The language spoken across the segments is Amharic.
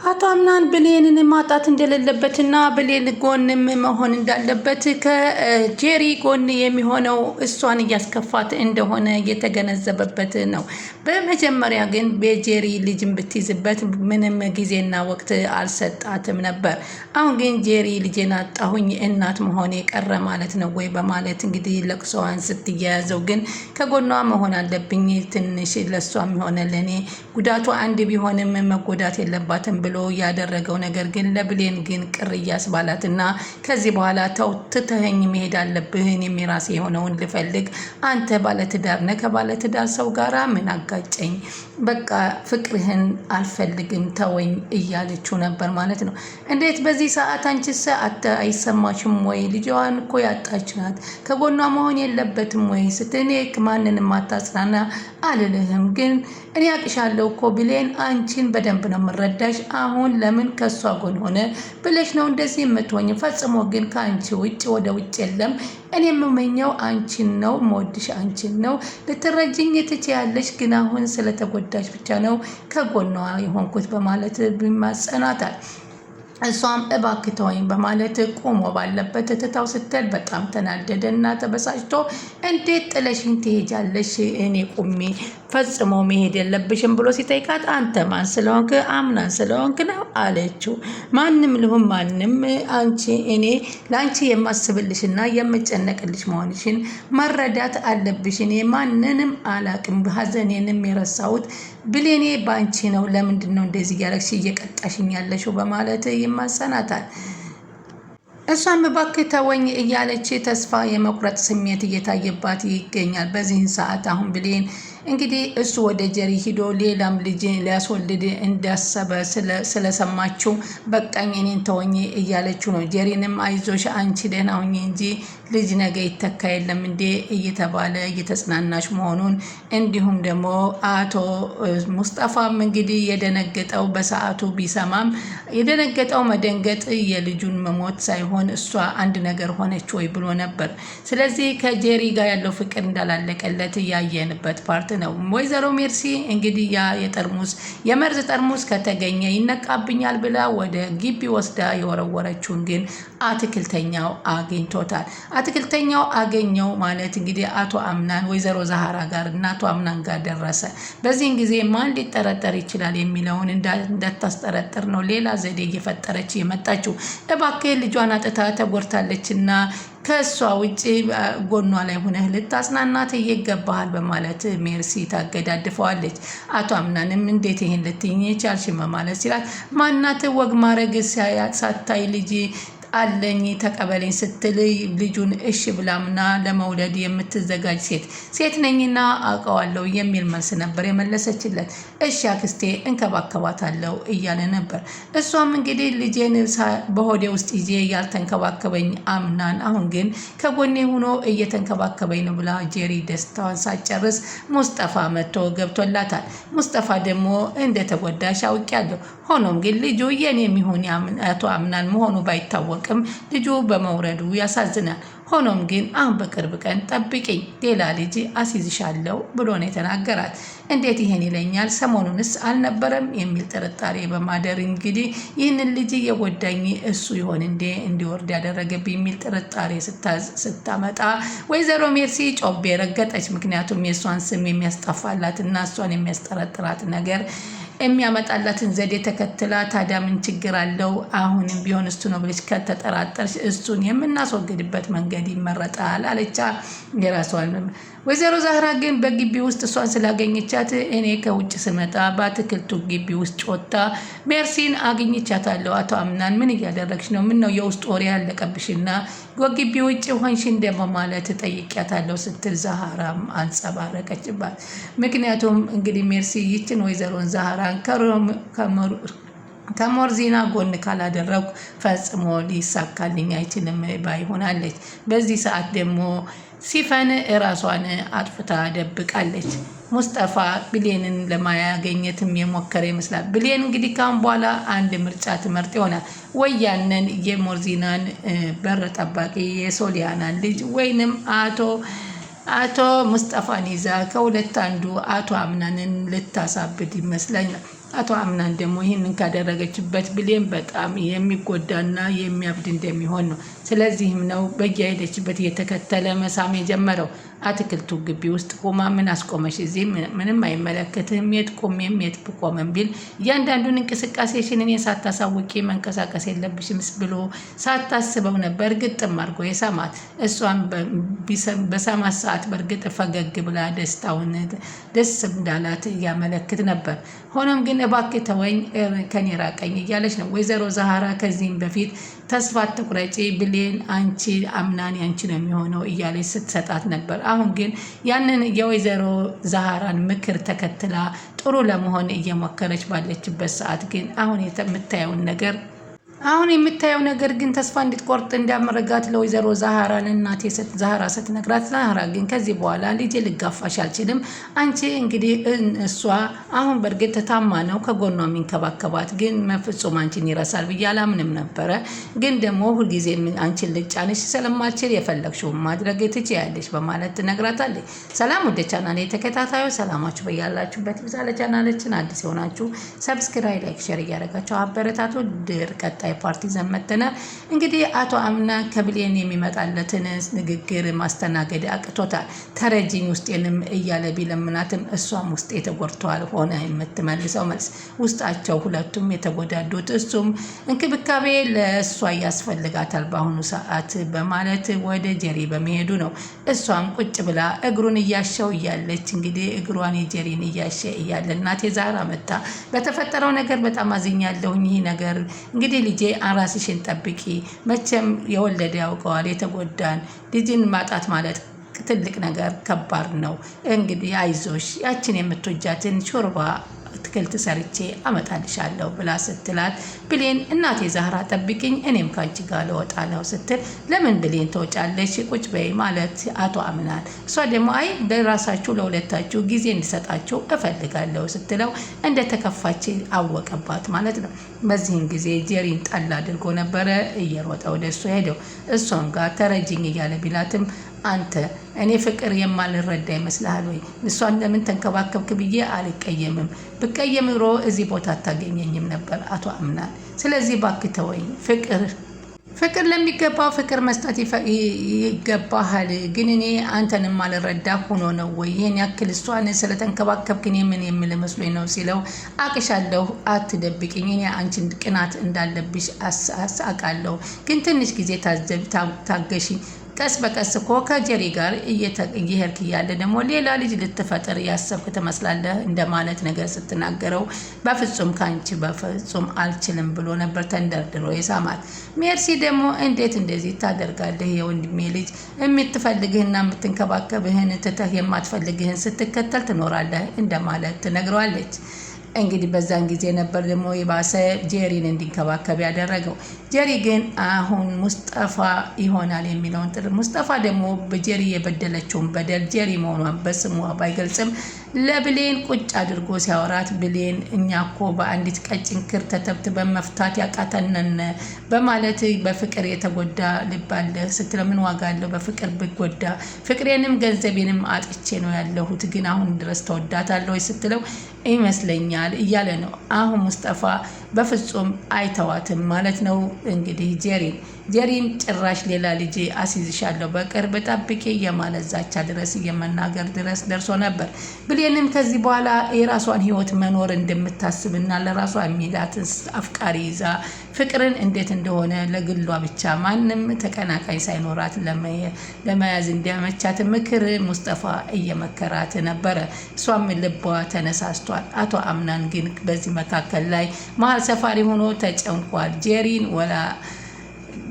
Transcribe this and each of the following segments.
አቶ አምናን ብሌንን ማጣት እንደሌለበትና ብሌን ጎንም መሆን እንዳለበት ከጄሪ ጎን የሚሆነው እሷን እያስከፋት እንደሆነ የተገነዘበበት ነው። በመጀመሪያ ግን በጄሪ ልጅን ብትይዝበት ምንም ጊዜና ወቅት አልሰጣትም ነበር። አሁን ግን ጄሪ ልጄን አጣሁኝ እናት መሆን የቀረ ማለት ነው ወይ በማለት እንግዲህ ለቅሶዋን ስትያያዘው ግን ከጎኗ መሆን አለብኝ ትንሽ ለሷም ሆነ ለኔ ጉዳቱ አንድ ቢሆንም መጎዳት የለባትም ብሎ ያደረገው ነገር ግን ለብሌን ግን ቅር እያስባላትና ከዚህ በኋላ ተው ትተኸኝ መሄድ አለብህ የራሴ የሆነውን ልፈልግ አንተ ባለትዳር ነህ ከባለትዳር ሰው ጋራ ምን አጋጨኝ በቃ ፍቅርህን አልፈልግም ተወኝ እያለችው ነበር ማለት ነው። እንዴት በዚህ ሰዓት አንቺስ አይሰማሽም ወይ ልጇን እኮ ያጣች ናት ከጎኗ መሆን የለበትም ወይ ስትኔ ማንንም አታጽናና አልልህም ግን እኔ አቅሻለሁ እኮ ብሌን አንቺን በደንብ ነው የምረዳሽ አሁን ለምን ከሷ ጎን ሆነ ብለሽ ነው እንደዚህ የምትሆኝ ፈጽሞ ግን ከአንቺ ውጭ ወደ ውጭ የለም እኔ የምመኘው አንቺን ነው ሞድሽ አንቺን ነው ልትረጅኝ ትችያለሽ ግን አሁን ስለተጎዳሽ ብቻ ነው ከጎኗ የሆንኩት በማለት ቢማጸናታል። እሷም እባክህ ተወኝ በማለት ቆሞ ባለበት ትታው ስትል በጣም ተናደደና ተበሳጭቶ እንዴት ጥለሽኝ ትሄጃለሽ እኔ ቁሜ ፈጽሞ መሄድ የለብሽም ብሎ ሲጠይቃት አንተ ማን ስለሆንክ አምናን ስለሆንክ ነው አለችው። ማንም ልሁን ማንም አንቺ እኔ ለአንቺ የማስብልሽና የምጨነቅልሽ መሆንሽን መረዳት አለብሽ እኔ ማንንም አላቅም ሀዘኔንም የረሳሁት ብሌኔ ባንቺ ነው ለምንድን ነው እንደዚህ እያረግሽ እየቀጣሽኝ ያለሽው በማለት ይማጸናታል። እሷም እባክህ ተወኝ እያለች ተስፋ የመቁረጥ ስሜት እየታየባት ይገኛል። በዚህን ሰዓት አሁን ብሌን እንግዲህ እሱ ወደ ጀሪ ሂዶ ሌላም ልጅ ሊያስወልድ እንዳሰበ ስለሰማችው በቃኝ እኔን ተወኝ እያለችው ነው። ጀሪንም አይዞሽ አንቺ ደህና ሁኚ እንጂ ልጅ ነገ ይተካ የለም እንዴ እየተባለ እየተጽናናሽ መሆኑን እንዲሁም ደግሞ አቶ ሙስጠፋም እንግዲህ የደነገጠው በሰዓቱ ቢሰማም የደነገጠው መደንገጥ የልጁን መሞት ሳይሆን እሷ አንድ ነገር ሆነች ወይ ብሎ ነበር። ስለዚህ ከጄሪ ጋር ያለው ፍቅር እንዳላለቀለት ያየንበት ፓርት ነው። ወይዘሮ ሜርሲ እንግዲህ ያ የመርዝ ጠርሙስ ከተገኘ ይነቃብኛል ብላ ወደ ግቢ ወስዳ የወረወረችውን ግን አትክልተኛው አግኝቶታል። አትክልተኛው አገኘው ማለት እንግዲህ አቶ አምናን ወይዘሮ ዛሃራ ጋር እና አቶ አምናን ጋር ደረሰ። በዚህን ጊዜ ማን ሊጠረጠር ይችላል የሚለውን እንዳታስጠረጥር ነው ሌላ ዘዴ እየፈጠረች የመጣችው። እባክህ ልጇን አጥታ ተጎድታለችና ከሷ ውጪ ጎኗ ላይ ሆነህ ልታጽናናት ይገባሃል በማለት ሜርሲ ታገዳድፈዋለች። አቶ አምናንም እንዴት ይሄን ልትይኝ ቻልሽ ማለት ሲላት ማናት ወግ ማረግ ሳታይ ልጅ አለኝ ተቀበለኝ ስትል ልጁን እሺ ብላምና ለመውለድ የምትዘጋጅ ሴት ነኝና አውቀዋለሁ የሚል መልስ ነበር የመለሰችለት። እሺ አክስቴ እንከባከባታለሁ እያለ ነበር። እሷም እንግዲህ ልጄን በሆዴ ውስጥ ይዤ ያልተንከባከበኝ አምናን አሁን ግን ከጎኔ ሆኖ እየተንከባከበኝ ነው ብላ ጄሪ ደስታዋን ሳጨርስ ሙስጠፋ መጥቶ ገብቶላታል። ሙስጠፋ ደግሞ እንደተጎዳሽ አውቄያለሁ ሆኖም ግን ልጁ የኔ የሚሆን አቶ አምናን መሆኑ ባይታወቅም ልጁ በመውረዱ ያሳዝናል። ሆኖም ግን አሁን በቅርብ ቀን ጠብቂኝ ሌላ ልጅ አስይዝሻለሁ ብሎ ነው የተናገራት። እንዴት ይሄን ይለኛል ሰሞኑንስ አልነበረም የሚል ጥርጣሬ በማደር እንግዲህ ይህንን ልጅ የጎዳኝ እሱ ይሆን እንዴ እንዲወርድ ያደረገብኝ የሚል ጥርጣሬ ስታመጣ ወይዘሮ ሜርሲ ጮቤ ረገጠች። ምክንያቱም የእሷን ስም የሚያስጠፋላት እና እሷን የሚያስጠረጥራት ነገር የሚያመጣላትን ዘዴ ተከትላ ታዲያ ምን ችግር አለው አሁንም ቢሆን እሱ ነው ብለሽ ከተጠራጠርሽ እሱን የምናስወግድበት መንገድ ይመረጣል አለቻ የራሷን። ወይዘሮ ዛህራ ግን በግቢ ውስጥ እሷን ስላገኘቻት እኔ ከውጭ ስመጣ በአትክልቱ ግቢ ውስጥ ወጣ ሜርሲን አግኝቻታለሁ አቶ አምናን ምን እያደረግሽ ነው ምን ነው የውስጥ ወሬ ያለቀብሽና ግቢ ውጭ ሆንሽ እንደማ ማለት ጠይቂያታለሁ ስትል ዛህራም አንጸባረቀችባት። ምክንያቱም እንግዲህ ሜርሲ ይችን ወይዘሮን ዛህራን ከሞርዚና ጎን ካላደረኩ ፈጽሞ ሊሳካልኝ አይችልም ባይሆናለች። በዚህ ሰዓት ደግሞ ሲፈን ራሷን አጥፍታ ደብቃለች። ሙስጠፋ ብሌንን ለማያገኘትም የሞከረ ይመስላል። ብሌን እንግዲህ ካሁን በኋላ አንድ ምርጫ ትመርጥ ይሆናል ወይ ያንን የሞርዚናን በር ጠባቂ የሶሊያናን ልጅ ወይንም አቶ ሙስጠፋን ይዛ ከሁለት አንዱ አቶ አምናንን ልታሳብድ ይመስለኛል። አቶ አምናን ደግሞ ይህንን ካደረገችበት ብሌን በጣም የሚጎዳና የሚያብድ እንደሚሆን ነው። ስለዚህም ነው በየሄደችበት እየተከተለ መሳም የጀመረው። አትክልቱ ግቢ ውስጥ ቆማ ምን አስቆመሽ? እዚህ ምንም አይመለከትህም፣ የት ቆሜም የት ብቆምም ቢል እያንዳንዱን እንቅስቃሴሽን እኔ ሳታሳውቂ መንቀሳቀስ የለብሽም ብሎ ሳታስበው ነበር ግጥም አድርጎ የሳማት። እሷን በሰማት ሰዓት በእርግጥ ፈገግ ብላ ደስታውን ደስ እንዳላት እያመለክት ነበር። ሆኖም ግን እባክህ ተወኝ፣ ከኔ ራቀኝ እያለች ነው። ወይዘሮ ዛሃራ ከዚህም በፊት ተስፋ አትቁረጪ ብሌን፣ አንቺ አምናን ያንቺ ነው የሚሆነው እያለች ስትሰጣት ነበር። አሁን ግን ያንን የወይዘሮ ዛሃራን ምክር ተከትላ ጥሩ ለመሆን እየሞከረች ባለችበት ሰዓት ግን አሁን የምታየው ነገር ግን ተስፋ እንድትቆርጥ እንዳመረጋት ለወይዘሮ ዛሃራን እናቴ ዛሃራ ስትነግራት፣ ዛሃራ ግን ከዚህ በኋላ ልጄ ልጋፋሽ አልችልም። አንቺ እንግዲህ እሷ አሁን በእርግጥ ታማ ነው ከጎኗ የሚንከባከባት፣ ግን ፍጹም አንቺን ይረሳል ብዬ አላምንም ነበረ። ግን ደግሞ ሁልጊዜ አንቺን ልጫንሽ ስለማልችል የፈለግሽውን ማድረግ ትችያለሽ በማለት ትነግራታለች። ሰላም ወደ ቻናሌ ተከታታዮች፣ ሰላማችሁ በያላችሁበት ይብዛ። ለቻናላችን አዲስ የሆናችሁ ሰብስክራይብ፣ ላይክ፣ ሼር እያደረጋችሁ አበረታቱ። ድር ቀጣይ ፓርቲ ዘመተናል። እንግዲህ አቶ አምና ከብሌን የሚመጣለትን ንግግር ማስተናገድ አቅቶታል። ተረጂኝ ውስጤንም እያለ ቢለምናትም እሷም ውስጤ ተጎድቷል ሆነ የምትመልሰው መልስ። ውስጣቸው ሁለቱም የተጎዳዱት፣ እሱም እንክብካቤ ለእሷ ያስፈልጋታል በአሁኑ ሰዓት በማለት ወደ ጀሪ በመሄዱ ነው። እሷም ቁጭ ብላ እግሩን እያሸው እያለች እንግዲህ እግሯን የጀሪን እያሸ እያለ እናቴ ዛራ መጣ። በተፈጠረው ነገር በጣም አዝኛለሁኝ። ይህ ነገር እንግዲህ ልጄ ራስሽን ጠብቂ፣ መቼም የወለደ ያውቀዋል። የተጎዳን ልጅን ማጣት ማለት ትልቅ ነገር ከባድ ነው። እንግዲህ አይዞሽ፣ ያችን የምትወጃትን ሾርባ አትክልት ሰርቼ አመጣልሻለሁ ብላ ስትላት፣ ብሌን እናቴ ዛህራ ጠብቅኝ፣ እኔም ካንቺ ጋር ልወጣ ነው ስትል፣ ለምን ብሌን ተወጫለሽ? ቁጭ በይ ማለት አቶ አምናን። እሷ ደግሞ አይ ለራሳችሁ ለሁለታችሁ ጊዜ እንዲሰጣችሁ እፈልጋለሁ ስትለው እንደተከፋች አወቀባት ማለት ነው። በዚህም ጊዜ ጀሪን ጣል አድርጎ ነበረ እየሮጠ ወደ እሱ ሄደው። እሷም ጋር ተረጅኝ እያለ ቢላትም አንተ እኔ ፍቅር የማልረዳ ይመስልሃል ወይ? እሷን ለምን ተንከባከብክ ብዬ አልቀየምም። ብቀየም ኖሮ እዚህ ቦታ አታገኘኝም ነበር አቶ አምናን። ስለዚህ እባክህ ተወኝ። ፍቅር ለሚገባው ፍቅር መስጠት ይገባሃል። ግን እኔ አንተን ማልረዳ ሆኖ ነው ወይ ይሄን ያክል እሷን ስለተንከባከብክ እኔ ምን የምል መስሎኝ ነው ሲለው፣ አቅሻለሁ፣ አትደብቅኝ። እኔ አንቺን ቅናት እንዳለብሽ አውቃለሁ። ግን ትንሽ ጊዜ ታገሺኝ። ቀስ በቀስ እኮ ከጀሪ ጋር እየሄድክ እያለ ደግሞ ሌላ ልጅ ልትፈጥር ያሰብክ ትመስላለህ እንደማለት ነገር ስትናገረው፣ በፍጹም ከአንቺ በፍጹም አልችልም ብሎ ነበር ተንደርድሮ የሳማት። ሜርሲ ደግሞ እንዴት እንደዚህ ታደርጋለህ? የወንድሜ ልጅ የምትፈልግህና የምትንከባከብህን ትተህ የማትፈልግህን ስትከተል ትኖራለህ እንደማለት ትነግረዋለች። እንግዲህ በዛን ጊዜ ነበር ደግሞ የባሰ ጀሪን እንዲንከባከብ ያደረገው። ጀሪ ግን አሁን ሙስጠፋ ይሆናል የሚለውን ሙስጠፋ ደግሞ በጀሪ የበደለችውን በደል ጀሪ መሆኗን በስሟ ባይገልጽም ለብሌን ቁጭ አድርጎ ሲያወራት፣ ብሌን እኛ እኮ በአንዲት ቀጭን ክር ተተብትበን መፍታት ያቃተነን በማለት በፍቅር የተጎዳ ልብ አለ ስትለው፣ ምን ዋጋ አለው በፍቅር ብጎዳ? ፍቅሬንም ገንዘቤንም አጥቼ ነው ያለሁት፣ ግን አሁን ድረስ ተወዳታለሁ ስትለው ይመስለኛል እያለ ነው። አሁን ሙስጠፋ በፍጹም አይተዋትም ማለት ነው። እንግዲህ ጀሪም ጭራሽ ሌላ ልጅ አስይዝሻለሁ በቅርብ ጠብቄ የማለት ዛቻ ድረስ የመናገር ድረስ ደርሶ ነበር። ብሌንም ከዚህ በኋላ የራሷን ሕይወት መኖር እንደምታስብና ለራሷ የሚላትን አፍቃሪ ይዛ ፍቅርን እንዴት እንደሆነ ለግሏ ብቻ ማንም ተቀናቃኝ ሳይኖራት ለመያዝ እንዲያመቻት ምክር ሙስጠፋ እየመከራት ነበረ። እሷም ልቧ ተነሳስቷል። አቶ አምናን ግን በዚህ መካከል ላይ መሀል ሰፋሪ ሆኖ ተጨንቋል።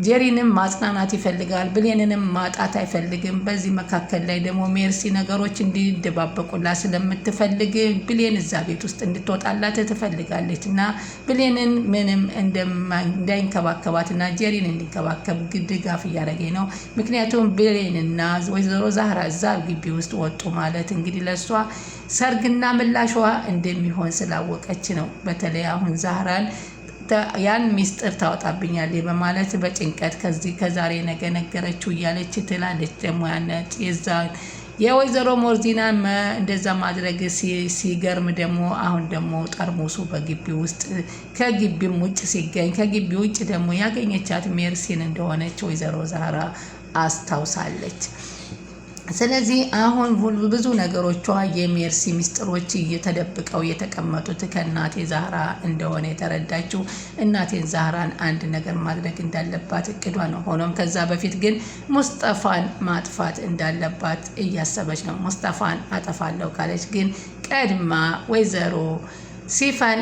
ጀሪንም ማጽናናት ይፈልጋል፣ ብሌንንም ማጣት አይፈልግም። በዚህ መካከል ላይ ደግሞ ሜርሲ ነገሮች እንዲደባበቁላት ስለምትፈልግ ብሌን እዛ ቤት ውስጥ እንድትወጣላት ትፈልጋለች እና ብሌንን ምንም እንዳይንከባከባትና ጀሪን እንዲንከባከብ ድጋፍ እያደረገ ነው። ምክንያቱም ብሌንና ወይዘሮ ዛህራ እዛ ግቢ ውስጥ ወጡ ማለት እንግዲህ ለእሷ ሰርግና ምላሿ እንደሚሆን ስላወቀች ነው። በተለይ አሁን ዛህራን ያን ሚስጥር ታወጣብኛለች በማለት በጭንቀት ከዛሬ ነገ ነገረችው እያለች ትላለች። ደግሞ ያነት የወይዘሮ ሞርዚና እንደዛ ማድረግ ሲገርም ደግሞ አሁን ደግሞ ጠርሙሱ በግቢ ውስጥ ከግቢም ውጭ ሲገኝ ከግቢ ውጭ ደግሞ ያገኘቻት ሜርሲን እንደሆነች ወይዘሮ ዛህራ አስታውሳለች። ስለዚህ አሁን ብዙ ነገሮቿ የሜርሲ ሚስጥሮች እየተደብቀው የተቀመጡት ከእናቴ ዛህራ እንደሆነ የተረዳችው እናቴን ዛህራን አንድ ነገር ማድረግ እንዳለባት እቅዷ ነው። ሆኖም ከዛ በፊት ግን ሙስጠፋን ማጥፋት እንዳለባት እያሰበች ነው። ሙስጠፋን አጠፋለሁ ካለች ግን ቀድማ ወይዘሮ ሲፈን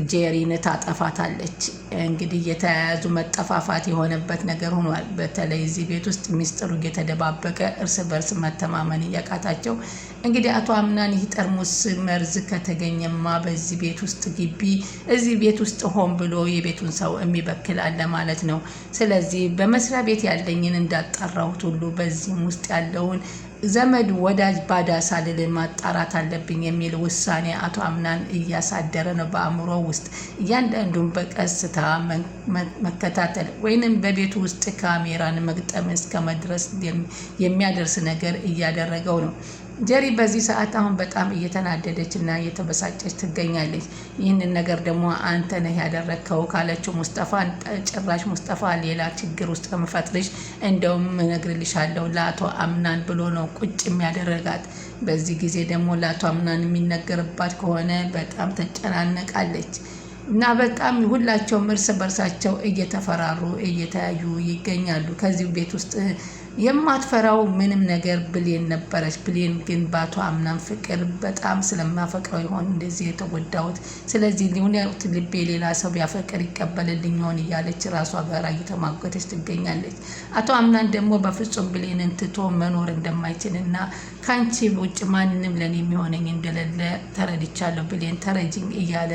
ጄሪን ታጠፋታለች። እንግዲህ የተያያዙ መጠፋፋት የሆነበት ነገር ሆኗል። በተለይ እዚህ ቤት ውስጥ ሚስጥሩ እየተደባበቀ እርስ በርስ መተማመን እያቃታቸው እንግዲህ አቶ አምናን ይህ ጠርሙስ መርዝ ከተገኘማ በዚህ ቤት ውስጥ ግቢ እዚህ ቤት ውስጥ ሆን ብሎ የቤቱን ሰው የሚበክል አለ ማለት ነው። ስለዚህ በመስሪያ ቤት ያለኝን እንዳጣራሁት ሁሉ በዚህም ውስጥ ያለውን ዘመድ ወዳጅ ባዳ ሳልልን ማጣራት አለብኝ የሚል ውሳኔ አቶ አምናን እያሳደረ ነው በአእምሮ ውስጥ። እያንዳንዱን በቀስታ መከታተል ወይንም በቤቱ ውስጥ ካሜራን መግጠም እስከ መድረስ የሚያደርስ ነገር እያደረገው ነው። ጀሪ በዚህ ሰዓት አሁን በጣም እየተናደደች እና እየተበሳጨች ትገኛለች። ይህንን ነገር ደግሞ አንተ ነህ ያደረግከው ካለችው ሙስጠፋን ጭራሽ ሙስጠፋ ሌላ ችግር ውስጥ ከመፈጥርሽ እንደውም እነግርልሻለሁ ለአቶ አምናን ብሎ ነው ቁጭ የሚያደረጋት። በዚህ ጊዜ ደግሞ ለአቶ አምናን የሚነገርባት ከሆነ በጣም ተጨናነቃለች እና በጣም ሁላቸውም እርስ በርሳቸው እየተፈራሩ እየተያዩ ይገኛሉ። ከዚህ ቤት ውስጥ የማትፈራው ምንም ነገር ብሌን ነበረች። ብሌን ግን በአቶ አምናን ፍቅር በጣም ስለማፈቅረው ይሆን እንደዚህ የተጎዳሁት፣ ስለዚህ ሊሆነት ልቤ ሌላ ሰው ቢያፈቅር ይቀበልልኝ ይሆን እያለች ራሷ ጋር እየተሟገተች ትገኛለች። አቶ አምናን ደግሞ በፍጹም ብሌንን ትቶ መኖር እንደማይችል እና ከአንቺ ውጭ ማንም ለኔ የሚሆነኝ እንደሌለ ተረድቻለሁ፣ ብሌን ተረጅኝ እያለ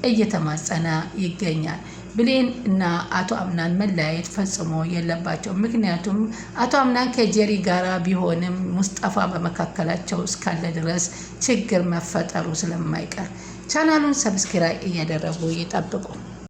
እየተማጸና ይገኛል። ብሌን እና አቶ አምናን መለያየት ፈጽሞ የለባቸው። ምክንያቱም አቶ አምናን ከጀሪ ጋራ ቢሆንም ሙስጠፋ በመካከላቸው እስካለ ድረስ ችግር መፈጠሩ ስለማይቀር ቻናሉን ሰብስክራይብ እያደረጉ ይጠብቁ።